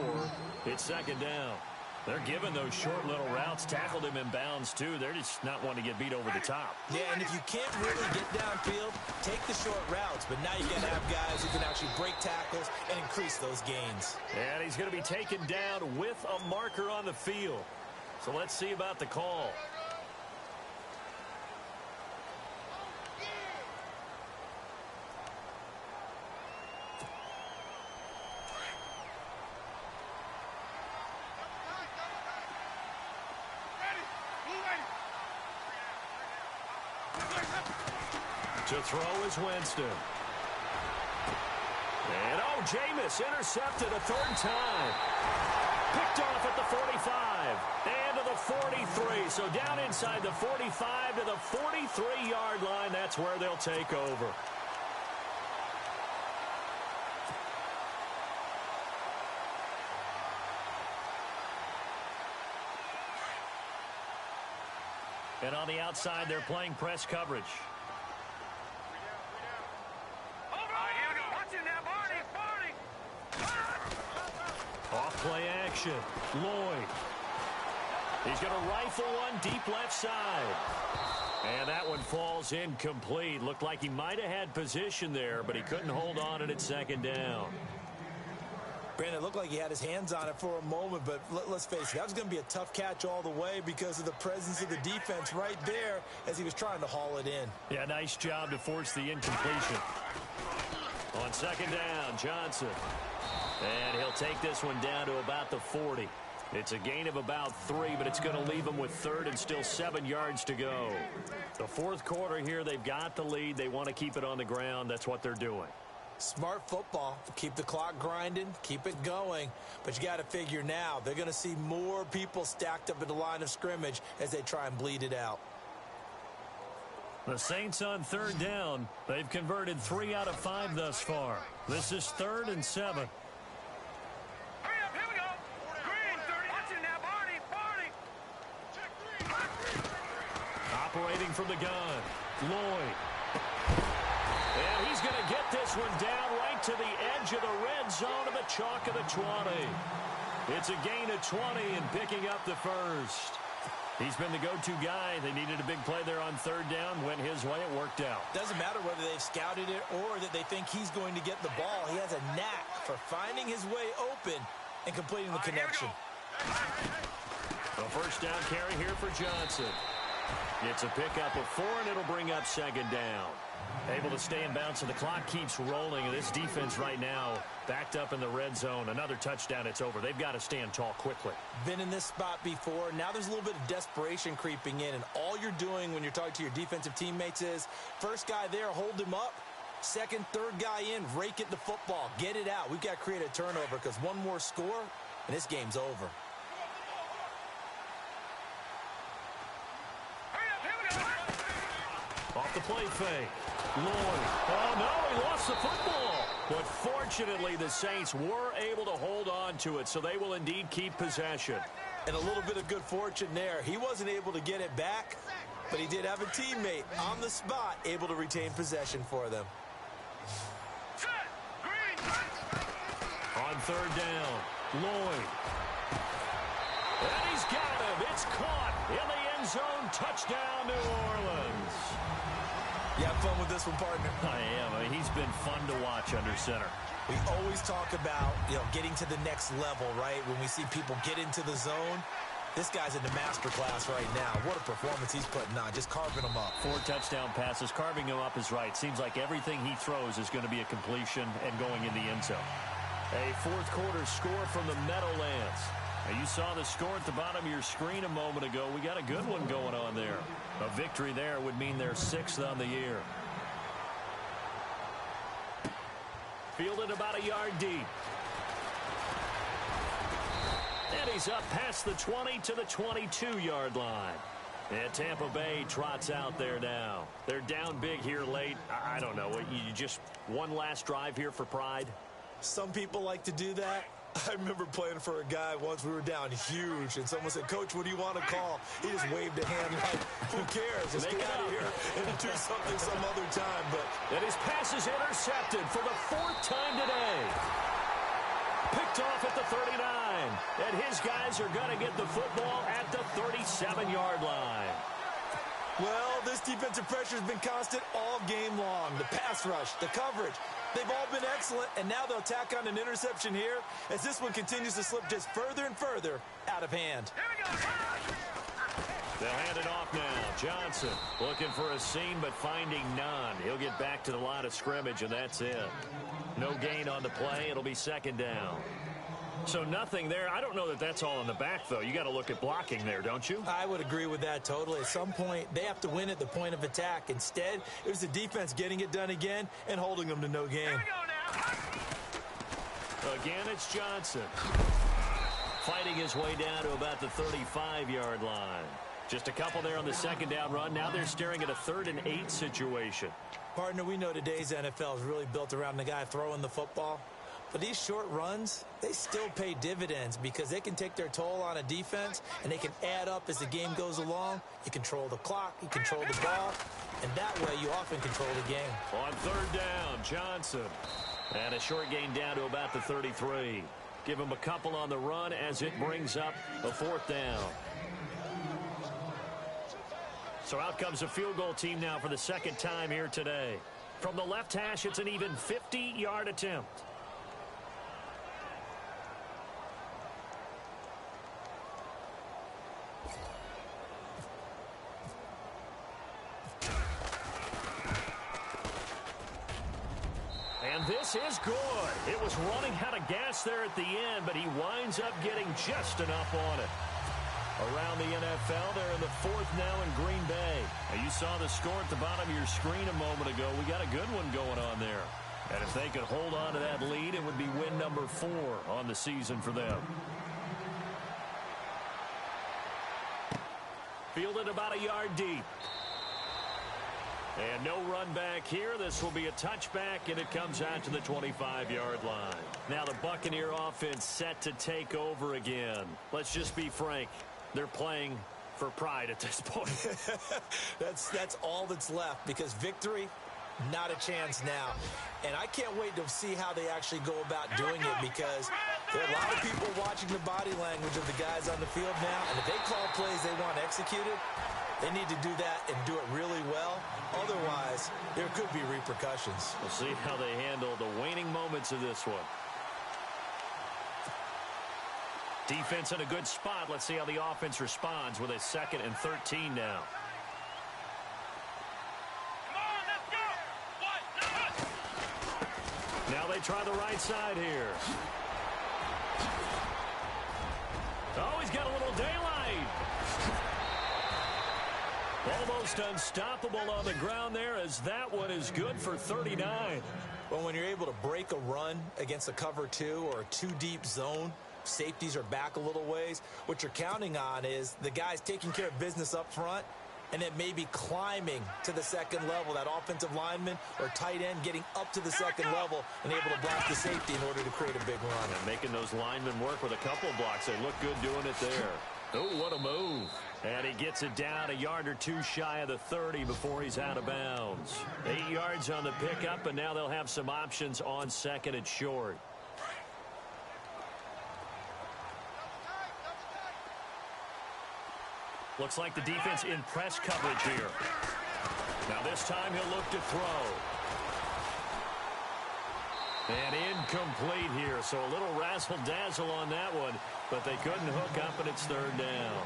It's second down. They're giving those short little routes. Tackled him in bounds, too. They're just not wanting to get beat over the top. Yeah, and if you can't really get downfield, take the short routes. But now you got to have guys who can actually break tackles and increase those gains. And he's going to be taken down with a marker on the field. So let's see about the call. To throw is Winston. And, oh, Jameis intercepted a third time. Picked off at the 45 and to the 43. So down inside the 45 to the 43-yard line. That's where they'll take over. And on the outside, they're playing press coverage. Off-play action. Lloyd. He's going to rifle one deep left side. And that one falls incomplete. Looked like he might have had position there, but he couldn't hold on at second down. Brandon, it looked like he had his hands on it for a moment, but let's face it, that was going to be a tough catch all the way because of the presence of the defense right there as he was trying to haul it in. Yeah, nice job to force the incompletion. On second down, Johnson. And he'll take this one down to about the 40. It's a gain of about 3, but it's going to leave them with third and still 7 yards to go. The fourth quarter here, they've got the lead. They want to keep it on the ground. That's what they're doing. Smart football. Keep the clock grinding, keep it going. But you got to figure now, they're going to see more people stacked up at the line of scrimmage as they try and bleed it out. The Saints on third down. They've converted 3 out of 5 thus far. This is 3rd and 7. Hurry up, here we go. Green, 30. Watch it now, Barney. Operating from the gun. Lloyd. And he's going to get this one down right to the edge of the red zone of the chalk of the 20. It's a gain of 20 and picking up the first. He's been the go-to guy. They needed a big play there on third down. Went his way. It worked out. Doesn't matter whether they've scouted it or that they think he's going to get the ball. He has a knack for finding his way open and completing the connection. A first down carry here for Johnson. It's a pickup of 4, and it'll bring up second down. Able to stay in bounds, and the clock keeps rolling. This defense right now backed up in the red zone. Another touchdown, it's over. They've got to stand tall quickly. Been in this spot before. Now there's a little bit of desperation creeping in, and all you're doing when you're talking to your defensive teammates is first guy there, hold him up. Second, third guy in, rake it the football. Get it out. We've got to create a turnover because one more score, and this game's over. Off the play fake. Lloyd. Oh, no, he lost the football. But fortunately, the Saints were able to hold on to it, so they will indeed keep possession. And a little bit of good fortune there. He wasn't able to get it back, but he did have a teammate on the spot able to retain possession for them. On third down, Lloyd. And he's got him. It's caught in the end zone. Touchdown, New Orleans. You have fun with this one, partner? I am. I mean, he's been fun to watch under center. We always talk about, getting to the next level, right? When we see people get into the zone, this guy's in the master class right now. What a performance he's putting on, just carving them up. 4 touchdown passes. Carving him up is right. Seems like everything he throws is going to be a completion and going in the end zone. A fourth quarter score from the Meadowlands. Now, you saw the score at the bottom of your screen a moment ago. We got a good one going on there. A victory there would mean they're 6th on the year. Fielded about a yard deep. And he's up past the 20 to the 22-yard line. And Tampa Bay trots out there now. They're down big here late. I don't know. You just one last drive here for pride? Some people like to do that. I remember playing for a guy once. We were down huge, and someone said, "Coach, what do you want to call?" He just waved a hand like, who cares? Let's get out of here and do something some other time. But and his pass is intercepted for the 4th time today. Picked off at the 39. And his guys are going to get the football at the 37-yard line. Well, this defensive pressure has been constant all game long. The pass rush, the coverage, they've all been excellent, and now they'll tack on an interception here as this one continues to slip just further and further out of hand. They'll hand it off now. Johnson looking for a seam, but finding none. He'll get back to the line of scrimmage, and that's it. No gain on the play. It'll be second down. So nothing there. I don't know that that's all in the back, though. You got to look at blocking there, don't you? I would agree with that totally. At some point, they have to win at the point of attack. Instead, it was the defense getting it done again and holding them to no gain. Again, it's Johnson. Fighting his way down to about the 35-yard line. Just a couple there on the second down run. Now they're staring at a 3rd and 8 situation. Partner, we know today's NFL is really built around the guy throwing the football. But these short runs, they still pay dividends because they can take their toll on a defense, and they can add up as the game goes along. You control the clock, you control the ball, and that way you often control the game. On third down, Johnson. And a short gain down to about the 33. Give him a couple on the run as it brings up a 4th down. So out comes a field goal team now for the 2nd time here today. From the left hash, it's an even 50-yard attempt. And this is good. It was running out of gas there at the end, but he winds up getting just enough on it. Around the NFL, they're in the 4th now in Green Bay. Now, you saw the score at the bottom of your screen a moment ago. We got a good one going on there. And if they could hold on to that lead, it would be win number 4 on the season for them. Fielded about a yard deep. And no run back here. This will be a touchback, and it comes out to the 25-yard line. Now the Buccaneer offense set to take over again. Let's just be frank. They're playing for pride at this point. That's all that's left because victory, not a chance now. And I can't wait to see how they actually go about doing it because there are a lot of people watching the body language of the guys on the field now. And if they call plays they want executed, they need to do that and do it really well. Otherwise, there could be repercussions. We'll see how they handle the waning moments of this one. Defense in a good spot. Let's see how the offense responds with a 2nd and 13 now. Come on, let's go. What? Now they try the right side here. Oh, he's got a little daylight. Almost unstoppable on the ground there, as that one is good for 39. Well, when you're able to break a run against a cover 2 or a 2-deep zone, safeties are back a little ways. What you're counting on is the guys taking care of business up front and then maybe climbing to the 2nd level, that offensive lineman or tight end getting up to the 2nd level and able to block the safety in order to create a big run. And making those linemen work with a couple of blocks. They look good doing it there. Oh, what a move. And he gets it down a yard or 2 shy of the 30 before he's out of bounds. 8 yards on the pickup, and now they'll have some options on 2nd and short. Looks like the defense in press coverage here. Now this time he'll look to throw. And incomplete here, so a little razzle-dazzle on that one, but they couldn't hook up, and it's 3rd down.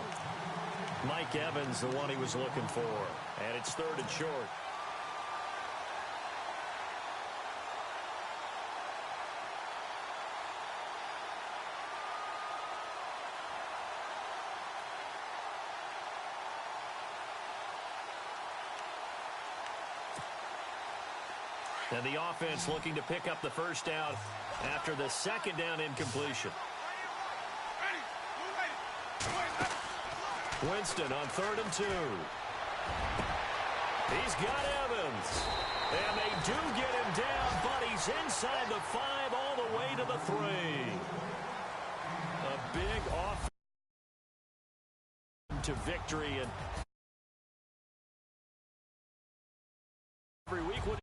Mike Evans, the one he was looking for, and it's 3rd and short. And the offense looking to pick up the 1st down after the 2nd down incompletion. Winston on 3rd and 2. He's got Evans. And they do get him down, but he's inside the 5 all the way to the 3. A big offense to victory. And every week, what